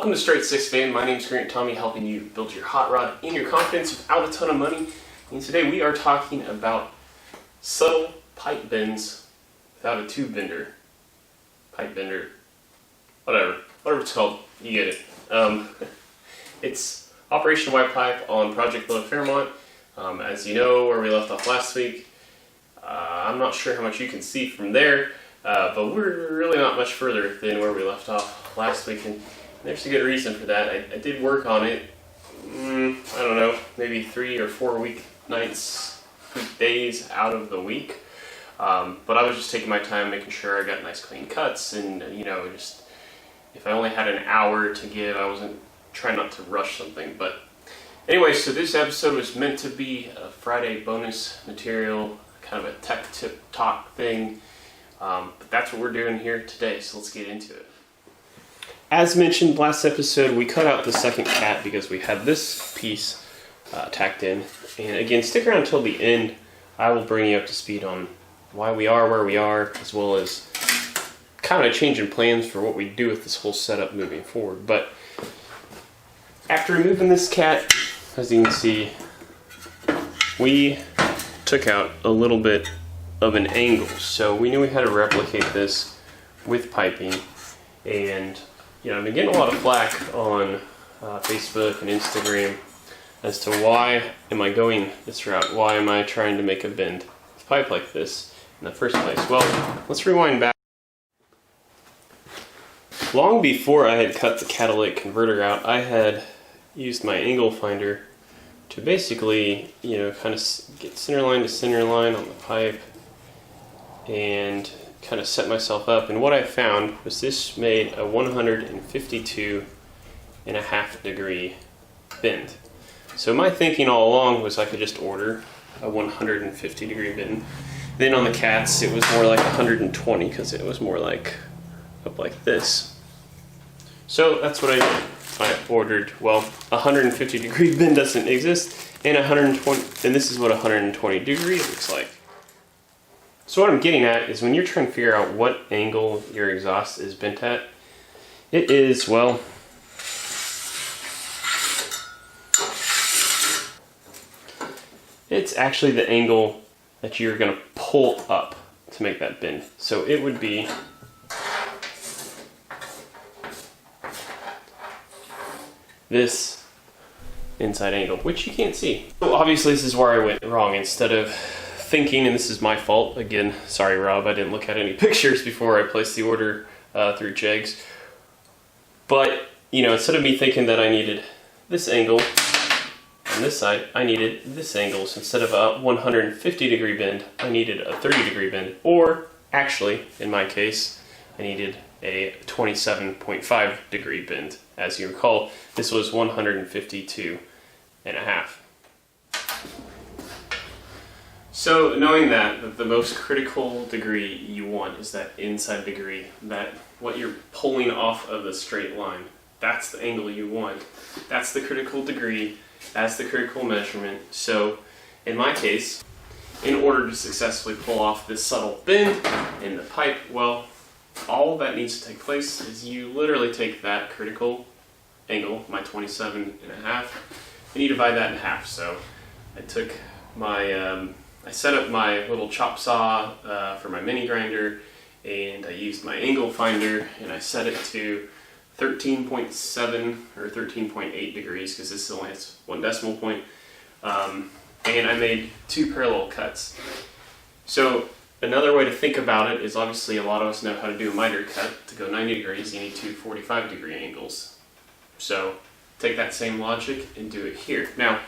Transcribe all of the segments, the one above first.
Welcome to Straight Six Fan. My name's Grant Tommy, helping you build your hot rod in your confidence without a ton of money. And today we are talking about subtle pipe bends without a tube bender. Pipe bender, whatever it's called, you get it. It's Operation White Pipe on Project Below Fairmont. As you know, where we left off last week, I'm not sure how much you can see from there, but we're really not much further than where we left off last week, and there's a good reason for that. I did work on it, I don't know, maybe 3 or 4 weekdays out of the week, but I was just taking my time, making sure I got nice clean cuts, and just if I only had an hour to give, I wasn't trying not to rush something. But anyway, so this episode was meant to be a Friday bonus material, kind of a tech tip talk thing, but that's what we're doing here today, so let's get into it. As mentioned last episode, we cut out the second cat because we had this piece tacked in. And again, stick around until the end. I will bring you up to speed on why we are where we are, as well as kind of changing plans for what we do with this whole setup moving forward. But after removing this cat, as you can see, we took out a little bit of an angle. So we knew we had to replicate this with piping, and I've been getting a lot of flack on Facebook and Instagram as to why am I going this route? Why am I trying to make a bend with pipe like this in the first place? Well, let's rewind back. Long before I had cut the catalytic converter out, I had used my angle finder to basically, kind of get center line to center line on the pipe and kind of set myself up. And what I found was this made a 152.5 degree bend. So my thinking all along was I could just order a 150 degree bend. Then on the cats it was more like 120 because it was more like up like this. So that's what I did. I ordered, well, 150 degree bend doesn't exist, and 120, and this is what 120 degree looks like. So what I'm getting at is when you're trying to figure out what angle your exhaust is bent at, it is, well, it's actually the angle that you're going to pull up to make that bend. So it would be this inside angle, which you can't see. So obviously this is where I went wrong. Instead of thinking, and this is my fault, again, sorry Rob, I didn't look at any pictures before I placed the order through Jegs. But, instead of me thinking that I needed this angle on this side, I needed this angle. So instead of a 150 degree bend, I needed a 30 degree bend. Or, actually, in my case, I needed a 27.5 degree bend. As you recall, this was 152.5. So knowing that the most critical degree you want is that inside degree, that what you're pulling off of the straight line, that's the angle you want. That's the critical degree, that's the critical measurement. So in my case, in order to successfully pull off this subtle bend in the pipe, well, all that needs to take place is you literally take that critical angle, my 27.5, and you divide that in half. So I took my, I set up my little chop saw for my mini grinder, and I used my angle finder, and I set it to 13.7 or 13.8 degrees, because this only has 1 decimal point, and I made 2 parallel cuts. So another way to think about it is, obviously a lot of us know how to do a miter cut. To go 90 degrees, you need 2 45 degree angles. So take that same logic and do it here. Now,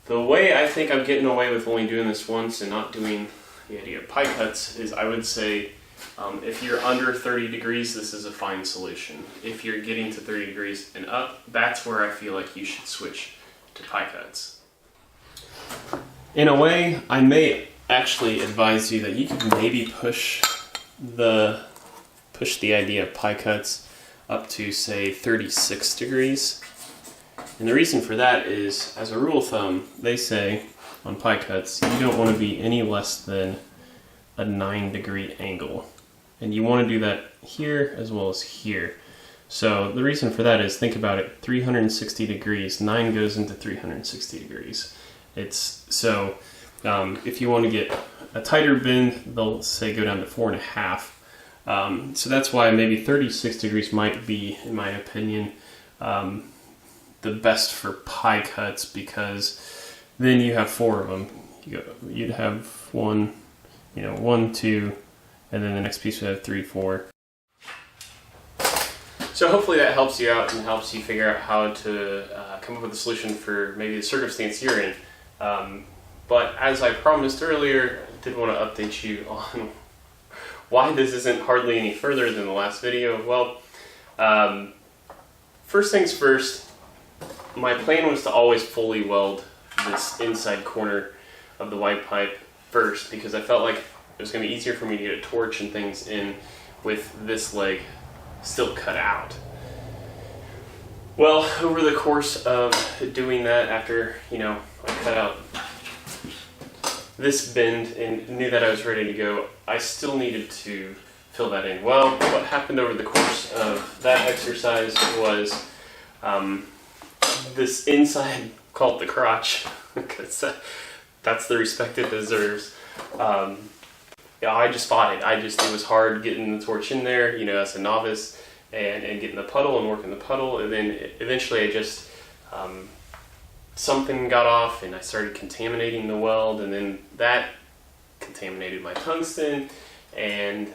the way I think I'm getting away with only doing this once and not doing the idea of pie cuts is, I would say, if you're under 30 degrees, this is a fine solution. If you're getting to 30 degrees and up, that's where I feel like you should switch to pie cuts. In a way, I may actually advise you that you can maybe push the idea of pie cuts up to, say, 36 degrees. And the reason for that is, as a rule of thumb, they say on pie cuts, you don't want to be any less than a 9 degree angle. And you want to do that here as well as here. So the reason for that is, think about it, 360 degrees, 9 goes into 360 degrees. It's so if you want to get a tighter bend, they'll say go down to 4.5. So that's why maybe 36 degrees might be, in my opinion, the best for pie cuts, because then you have 4 of them. You'd have 1, 1, 2, and then the next piece would have 3, 4. So hopefully that helps you out and helps you figure out how to come up with a solution for maybe the circumstance you're in. But as I promised earlier, I did want to update you on why this isn't hardly any further than the last video. Well, first things first, my plan was to always fully weld this inside corner of the wide pipe first, because I felt like it was going to be easier for me to get a torch and things in with this leg still cut out. Well, over the course of doing that, after I cut out this bend and knew that I was ready to go, I still needed to fill that in. Well, what happened over the course of that exercise was this inside, called the crotch, because that's the respect it deserves. I just fought it. It was hard getting the torch in there, as a novice, and getting the puddle and working the puddle. And then eventually I just, something got off and I started contaminating the weld, and then that contaminated my tungsten. And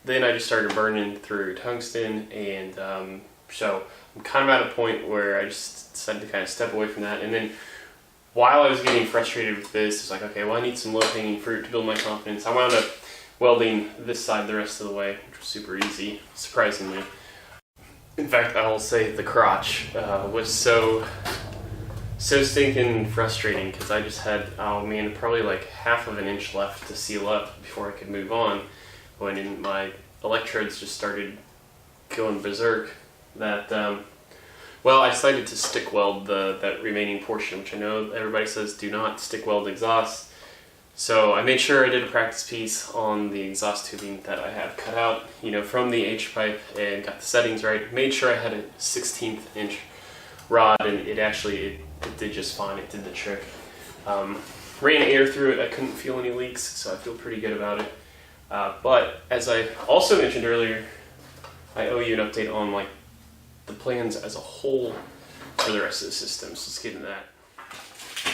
then I just started burning through tungsten. And so I'm kind of at a point where I just decided to kind of step away from that. And then while I was getting frustrated with this, it's like, okay, well, I need some low-hanging fruit to build my confidence. I wound up welding this side the rest of the way, which was super easy, surprisingly. In fact, I will say the crotch was so stinking frustrating, because I just had, probably like half of an inch left to seal up before I could move on, when my electrodes just started going berserk. Well, I decided to stick weld that remaining portion, which I know everybody says do not stick weld exhaust. So I made sure I did a practice piece on the exhaust tubing that I have cut out, from the H-pipe, and got the settings right. Made sure I had a 1/16 inch rod, and it did just fine. It did the trick. Ran air through it. I couldn't feel any leaks, so I feel pretty good about it. But as I also mentioned earlier, I owe you an update on the plans as a whole for the rest of the system. So let's get into that.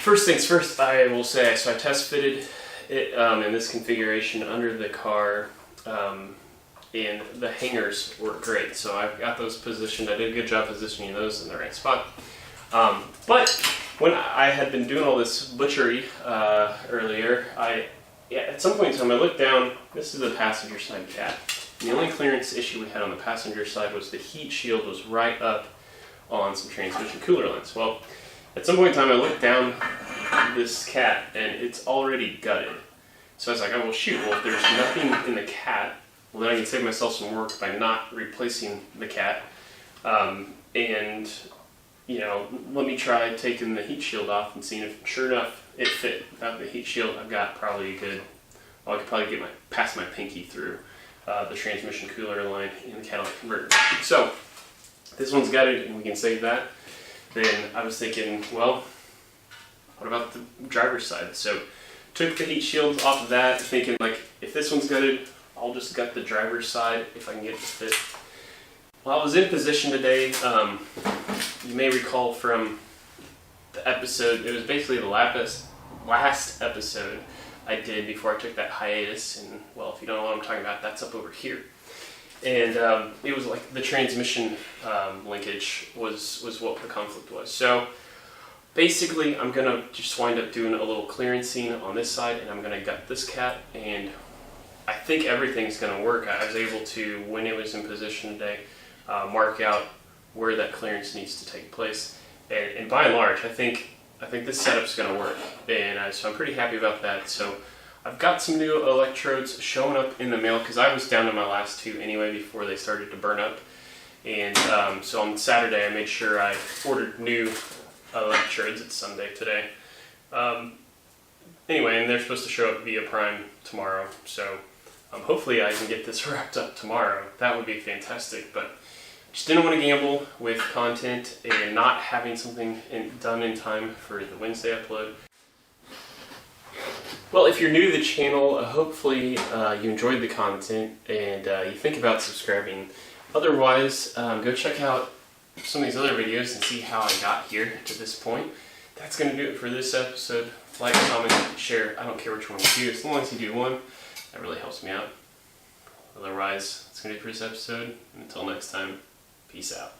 First things first, I will say, so I test fitted it in this configuration under the car, and the hangers work great. So I've got those positioned. I did a good job positioning those in the right spot. But when I had been doing all this butchery earlier, at some point in time I looked down. This is the passenger side cat. The only clearance issue we had on the passenger side was the heat shield was right up on some transmission cooler lines. Well, at some point in time I looked down this cat and it's already gutted. So I was like, oh well shoot, well if there's nothing in the cat, well then I can save myself some work by not replacing the cat. And let me try taking the heat shield off and seeing if sure enough it fit. Without the heat shield, I've got probably I could probably get past my pinky through the transmission cooler line in the catalytic converter. So this one's gutted and we can save that. Then I was thinking, well, what about the driver's side? So took the heat shield off of that, thinking if this one's gutted, I'll just gut the driver's side if I can get it to fit. Well, I was in position today. You may recall from the episode, it was basically the last episode I did before I took that hiatus, and well, if you don't know what I'm talking about, that's up over here. And it was the transmission linkage was what the conflict was. So basically I'm gonna just wind up doing a little clearancing on this side, and I'm gonna gut this cat, and I think everything's gonna work. I was able to, when it was in position today, mark out where that clearance needs to take place, and by and large I think this setup's going to work, and so I'm pretty happy about that. So I've got some new electrodes showing up in the mail, because I was down to my last 2 anyway before they started to burn up. And so on Saturday I made sure I ordered new electrodes. It's Sunday today. Anyway, and they're supposed to show up via Prime tomorrow, so hopefully I can get this wrapped up tomorrow. That would be fantastic. But Just didn't want to gamble with content and not having something done in time for the Wednesday upload. Well, if you're new to the channel, hopefully you enjoyed the content and you think about subscribing. Otherwise, go check out some of these other videos and see how I got here to this point. That's going to do it for this episode. Like, comment, share. I don't care which one you do. As long as you do one, that really helps me out. Otherwise, that's going to do it for this episode. Until next time, peace out.